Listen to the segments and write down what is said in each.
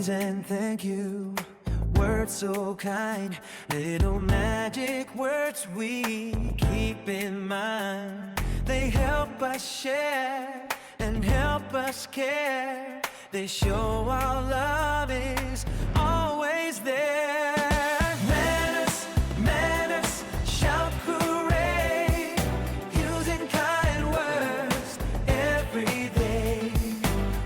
please and thank you. Words so kind, little magic words we keep in mind. They help us share and help us care. They show our love is always there. Manners, manners, shout hooray, using kind words every day.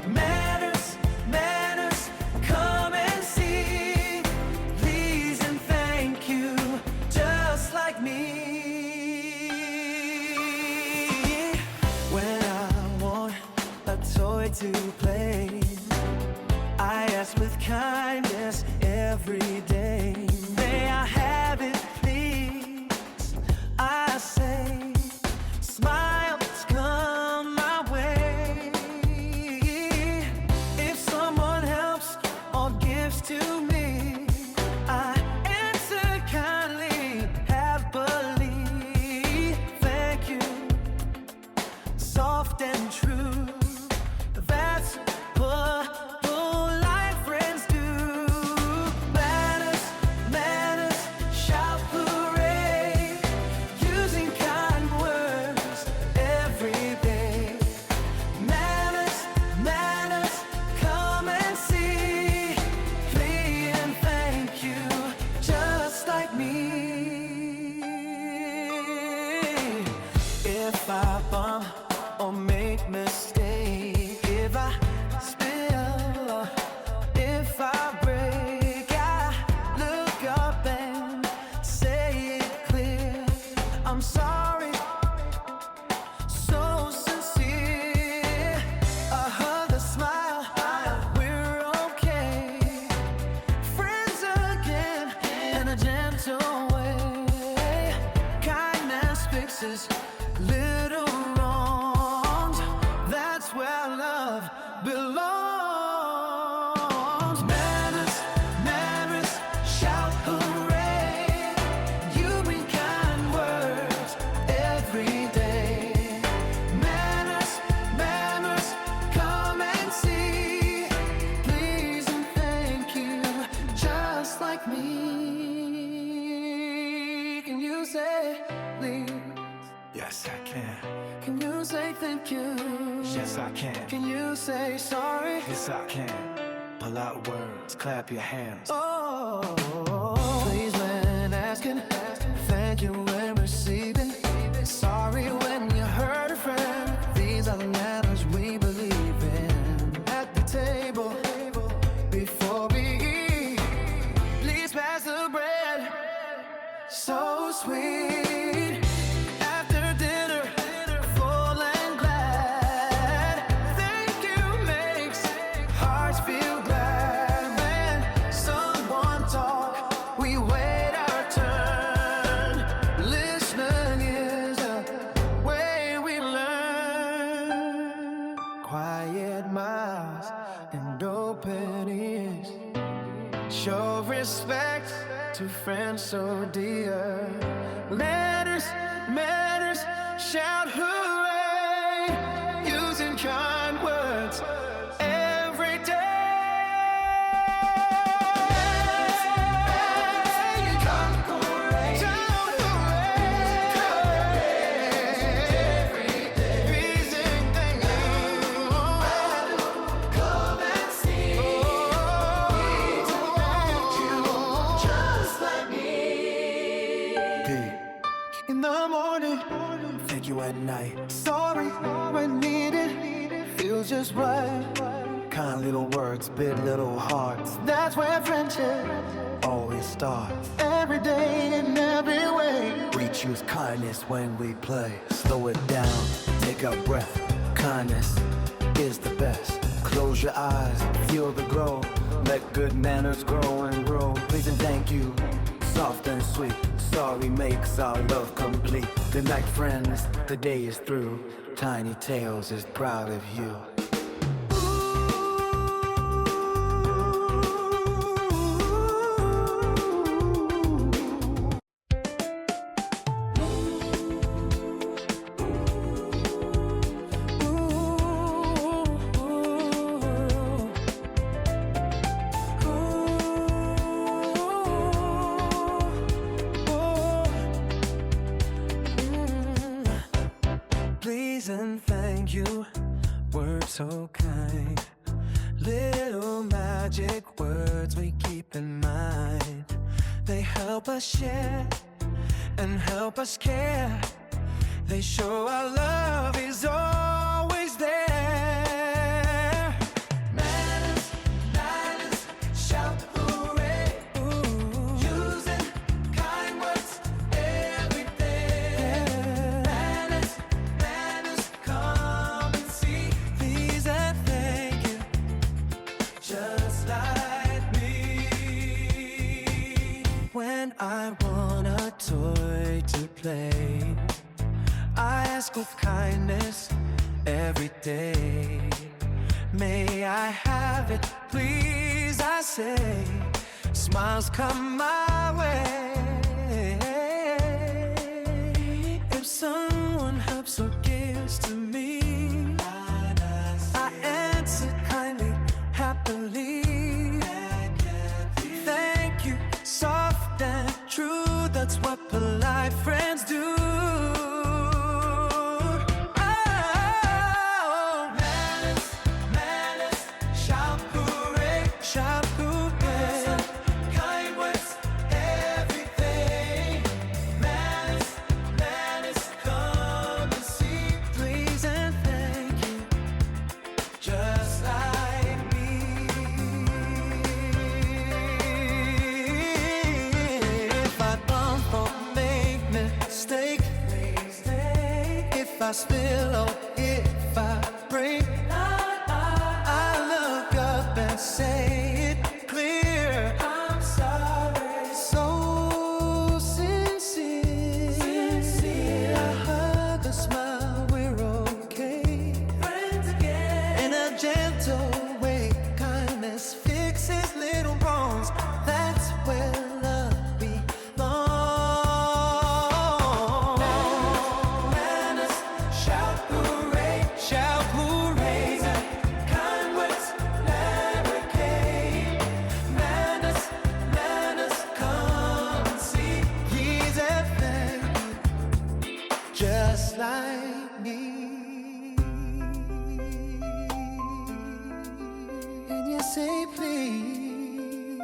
Manners, manners, come and see, please and thank you, just like me. When I want a toy to play, I ask with kindness every day. May I have it, please? I say, smiles come my way. If someone helps or gives to me, I answer kindly, happily. Thank you, soft and true. That's what polite friends do. Manners, manners, shout hooray, using kind words every day. Manners, manners, come and see, please and thank you, just like me. If I bump or make mistake, if I spill, if I break, I look up and say it clear. I'm sorry, so sincere. A hug, a smile, we're okay. Friends again in a gentle way. Kindness fixes little wrongs. That's where love belongs. Manners, manners, shout hooray, you bring kind words every day. Manners, manners, come and see, please and thank you, just like me. Can you say please? Yes, I can. Can you say thank you? Yes, I can. Can you say sorry? Yes, I can. Pull out words, clap your hands. Oh, please when asking, thank you when receiving, sorry when you hurt a friend. These are the manners we believe in. At the table, before we eat, please pass the bread. So sweet. After dinner, full and glad. Thank you makes hearts feel glad. When someone talk, we wait our turn. Listening is the way we learn. Quiet mouths and open ears show respect to friends so dear. Manners, manners, shout hooray, using kind words every day. Shout hooray, using thank you. Come and see, please and thank you, just like me. In the morning, Thank you at night. sorry when needed, feels just right. Kind little words, big little hearts. That's where friendship Always starts. every day in every way. We choose kindness when we play. Slow it down, take a breath. Kindness is the best. Close your eyes, feel the glow. Let good manners grow and grow. Please and thank you, soft and sweet. Sorry makes our love complete. Good night, friends, the day is through. Tiny Tales is proud of you. words so kind. Little magic words we keep in mind. They help us share and help us care. They show our love is always there. Manners, manners, shout hooray. Using kind words every day. Manners, manners, come and see. Please and thank you, just like me. When I want a toy to play, I ask with kindness every day. May I have it, please, I say. Smiles come my way. If someone helps or gives to me, I answer kindly, happily. Thank you, soft and true, that's what polite friends do. If I spill or if I break, I look up and say it clear. I'm sorry, so sincere. A hug, a smile, we're okay. Friends again. In a gentle way, kindness fixes little wrongs. That's where love belongs. Just like me. Can you say please?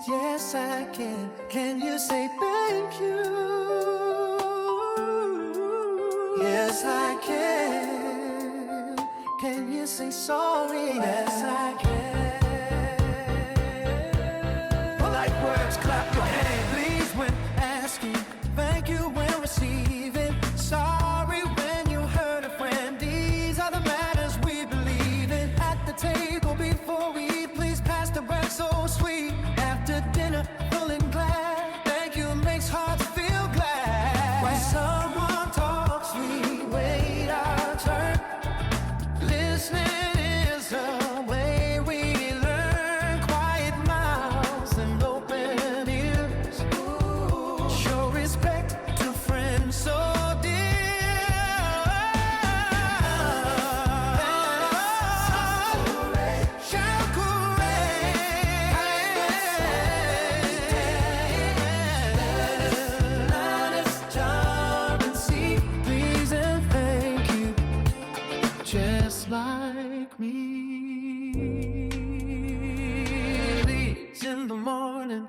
Yes, I can. Can you say thank you? Yes, I can. Can you say sorry? Yes, I can. Polite words, clap your hand, please, when asking. Thank you when receiving. Sorry when you hurt a friend. These are the matters we believe in. At the table before we eat, please pass the bread so sweet. After dinner, full and glad. Thank you makes hearts feel glad. When someone talks, we wait our turn. Listening is the way we learn. Quiet mouths and open ears. Show respect to friends so like me. Please in the morning,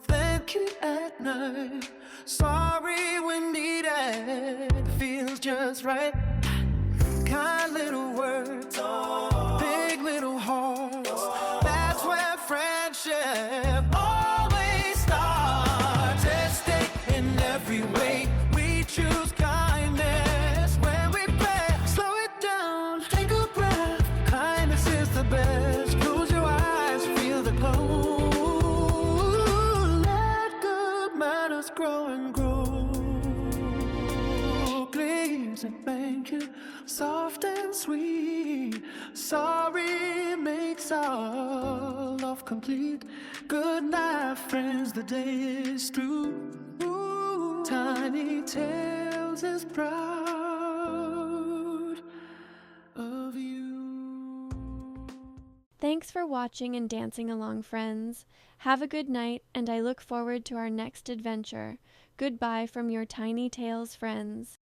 thank you at night. Sorry when needed, feels just right. Kind little words, big little hearts. That's where friendship always starts. Testing in every way, we choose kindness when we pray. Slow it down, take a breath. Kindness is the best. Close your eyes, feel the glow. Let good manners grow and grow. Please and thank you, soft and sweet. Sorry makes our love complete. Good night, friends, the day is through. Tiny Tales is proud of you. Thanks for watching and dancing along, friends. Have a good night, and I look forward to our next adventure. Goodbye from your Tiny Tales friends.